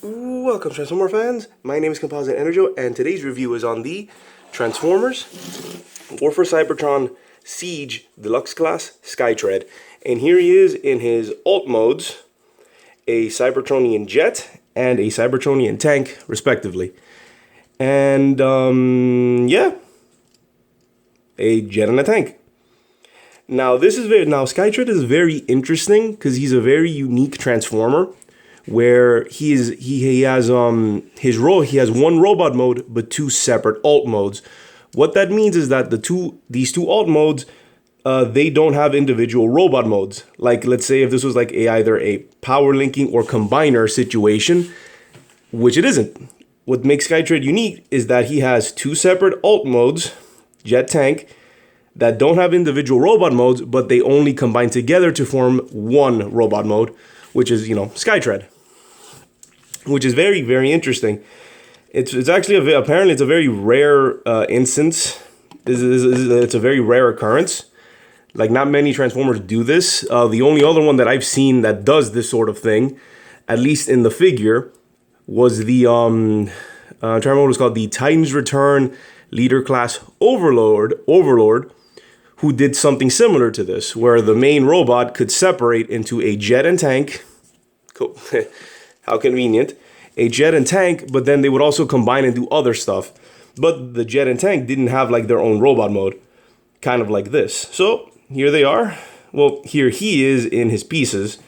Welcome, Transformer fans. My name is Composite Enerjoe, and today's review is on the Transformers Warfare Cybertron Siege Deluxe Class Skytread. And here he is in his alt modes, a Cybertronian jet and a Cybertronian tank, respectively. And, yeah, a jet and a tank. Now, Skytread is very interesting because he's a very unique Transformer, where he has his role. He has one robot mode but two separate alt modes. What that means is that these two alt modes, they don't have individual robot modes. Like, let's say if this was like either a power linking or combiner situation, which it isn't. What makes Skytread unique is that he has two separate alt modes, jet tank, that don't have individual robot modes, but they only combine together to form one robot mode, which is, Skytread. Which is very, very interesting. It's actually apparently it's a very rare instance. It's a very rare occurrence. Like, not many Transformers do this. The only other one that I've seen that does this sort of thing, at least in the figure, was the I'm trying to remember what it was called, the Titan's Return Leader Class Overlord, who did something similar to this, where the main robot could separate into a jet and tank. Cool. How convenient. A jet and tank, but then they would also combine and do other stuff. But the jet and tank didn't have like their own robot mode. Kind of like this. So here they are. Well, here he is in his pieces.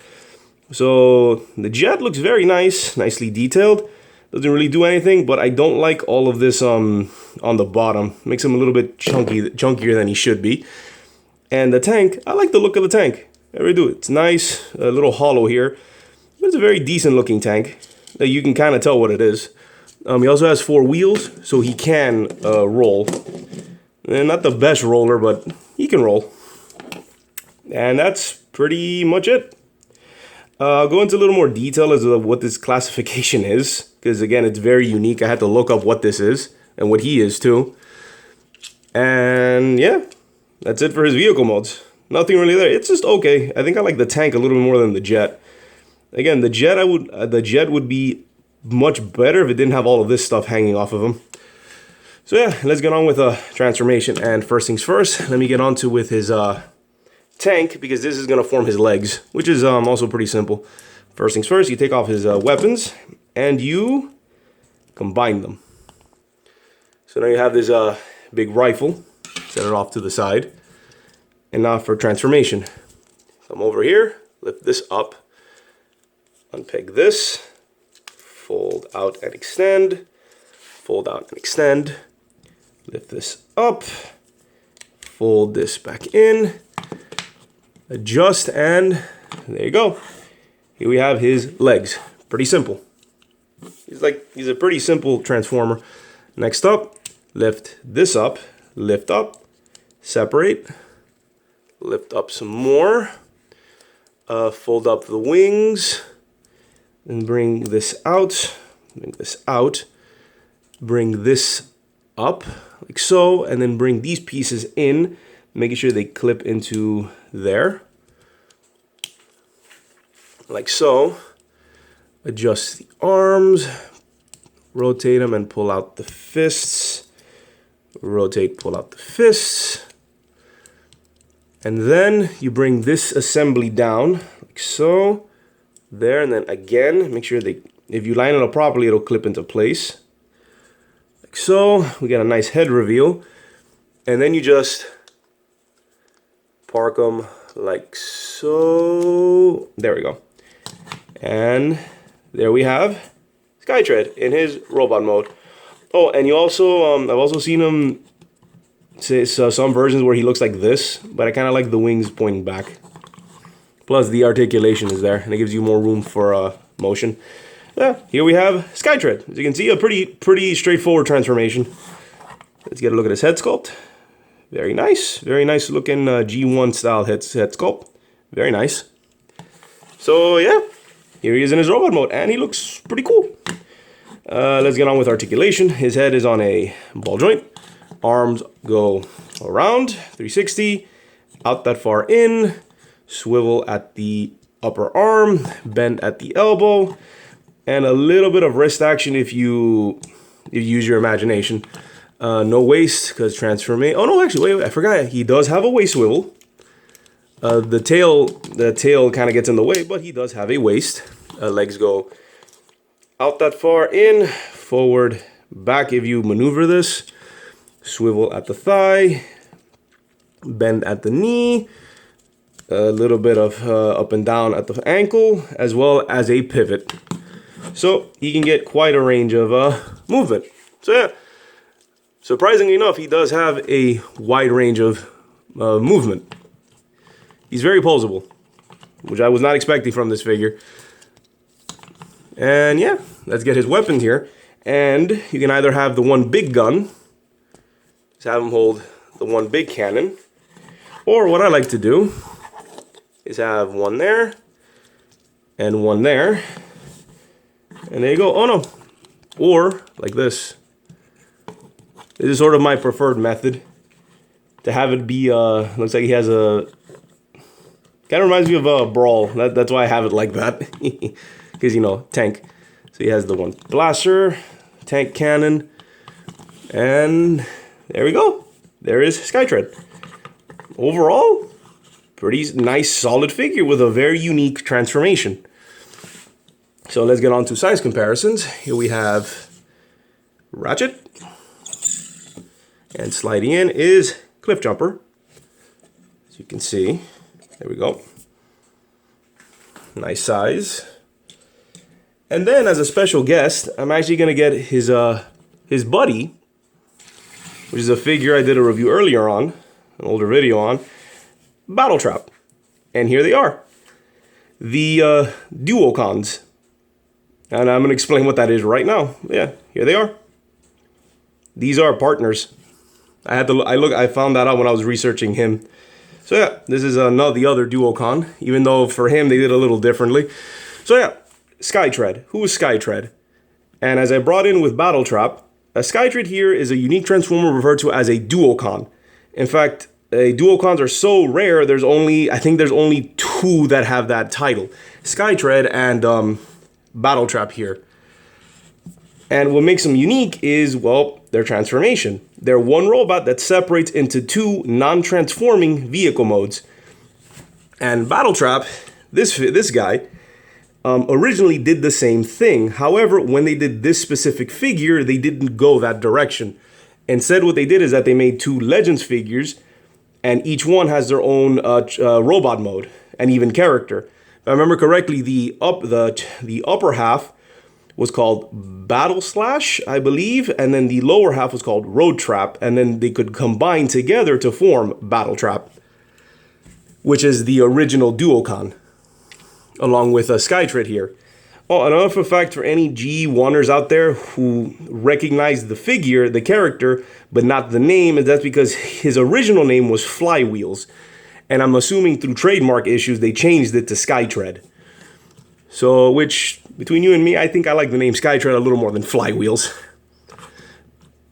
So the jet looks very nice, nicely detailed. Doesn't really do anything, but I don't like all of this on the bottom. Makes him a little bit chunkier than he should be. And the tank, I like the look of the tank. I really do. It's nice, a little hollow here. But it's a very decent looking tank. You can kind of tell what it is. He also has 4 wheels, so he can roll. And not the best roller, but he can roll. And that's pretty much it. I'll go into a little more detail as to what this classification is, because again, it's very unique. I had to look up what this is, and what he is too. And yeah, that's it for his vehicle modes. Nothing really there. It's just okay. I think I like the tank a little bit more than the jet. Again, the jet would be much better if it didn't have all of this stuff hanging off of him. So yeah, let's get on with a transformation. And first things first, let me get on to with his tank, because this is going to form his legs, which is also pretty simple. First things first, you take off his weapons and you combine them. So now you have this big rifle. Set it off to the side. And now for transformation. So I'm over here, lift this up. Unpeg this, fold out and extend, fold out and extend, lift this up, fold this back in, adjust, and there you go. Here we have his legs. Pretty simple. He's a pretty simple Transformer. Next up, lift this up, lift up, separate, lift up some more, fold up the wings, and bring this out, bring this up, like so, and then bring these pieces in, making sure they clip into there, like so. Adjust the arms, rotate them and pull out the fists, rotate, pull out the fists, and then you bring this assembly down, like so. There, and then again, make sure if you line it up properly, it'll clip into place. Like so. We get a nice head reveal. And then you just park them like so. There we go. And there we have Skytread in his robot mode. Oh, and you also, I've also seen him say some versions where he looks like this, but I kind of like the wings pointing back. Plus, the articulation is there, and it gives you more room for motion. Yeah, here we have Skytread. As you can see, a pretty straightforward transformation. Let's get a look at his head sculpt. Very nice looking G1 style head sculpt. Very nice. So yeah, here he is in his robot mode, and he looks pretty cool. Let's get on with articulation. His head is on a ball joint. Arms go around 360, out that far in. Swivel at the upper arm, bend at the elbow, and a little bit of wrist action if you use your imagination. No waist, because transformation. Oh no, actually, wait, I forgot. He does have a waist swivel. The tail kind of gets in the way, but he does have a waist. Legs go out that far, in, forward, back if you maneuver this. Swivel at the thigh, bend at the knee, a little bit of up and down at the ankle, as well as a pivot. So you can get quite a range of movement. So yeah, surprisingly enough, he does have a wide range of movement. He's very posable, which I was not expecting from this figure. And yeah, let's get his weapon here. And you can either have the one big gun, just have him hold the one big cannon, or what I like to do is have one there and one there, and there you go. Oh no, or like this. This is sort of my preferred method, to have it be looks like he has a, kind of reminds me of a Brawl. That's why I have it like that, because you know, tank. So he has the one blaster, tank cannon, and there we go. There is Skytread. Overall, pretty nice, solid figure with a very unique transformation. So let's get on to size comparisons. Here we have Ratchet, and sliding in is Cliff Jumper. As you can see, there we go. Nice size. And then as a special guest, I'm actually gonna get his buddy, which is a figure I did a review earlier on, an older video on, Battle Trap. And here they are, the duocons. And I'm gonna explain what that is right now. Yeah, here they are. These are partners. I found that out when I was researching him. So yeah, this is the other duocon, even though for him they did a little differently. So yeah, Skytread. Who is Skytread? And as I brought in with Battle Trap, a Skytread here is a unique transformer referred to as a duocon. In fact, duocons are so rare, I think there's only 2 that have that title. Skytread and Battle Trap here. And what makes them unique is, well, their transformation. They're one robot that separates into 2 non-transforming vehicle modes. And Battle Trap, this guy, originally did the same thing. However, when they did this specific figure, they didn't go that direction. Instead, what they did is that they made 2 Legends figures, and each one has their own robot mode and even character. If I remember correctly, the upper half was called Battle Slash, I believe, and then the lower half was called Road Trap, and then they could combine together to form Battle Trap, which is the original duocon, along with a Skytread here. Oh, another fact for any G1ers out there who recognize the figure, the character, but not the name, is that's because his original name was Flywheels, and I'm assuming through trademark issues they changed it to Skytread. So, which, between you and me, I think I like the name Skytread a little more than Flywheels.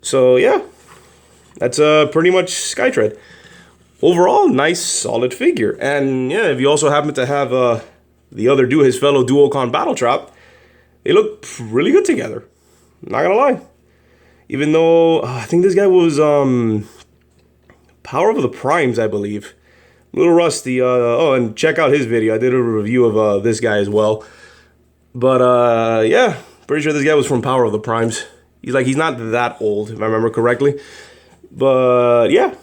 So, yeah. That's pretty much Skytread. Overall, nice, solid figure. And, yeah, if you also happen to have his fellow duocon Battle Trap, they look really good together. Not gonna lie. Even though, I think this guy was, Power of the Primes, I believe. A little rusty. Oh, and check out his video. I did a review of this guy as well. But yeah, pretty sure this guy was from Power of the Primes. He's not that old, if I remember correctly. But yeah,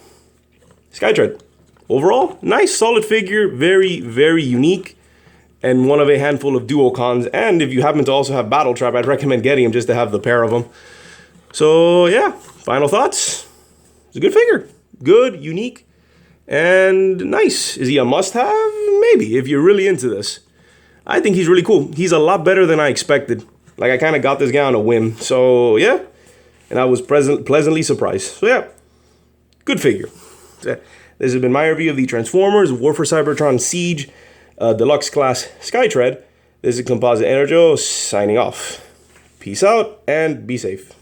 Skytread. Overall, nice, solid figure. Very, very unique. And one of a handful of duocons. And if you happen to also have Battle Trap, I'd recommend getting him just to have the pair of them. So yeah, final thoughts. It's a good figure. Good, unique. And nice. Is he a must-have? Maybe, if you're really into this. I think he's really cool. He's a lot better than I expected. Like, I kind of got this guy on a whim. So, yeah. And I was pleasantly surprised. So, yeah. Good figure. This has been my review of the Transformers War for Cybertron Siege Deluxe Class Skytread. This is Composite Enerjoe signing off. Peace out and be safe.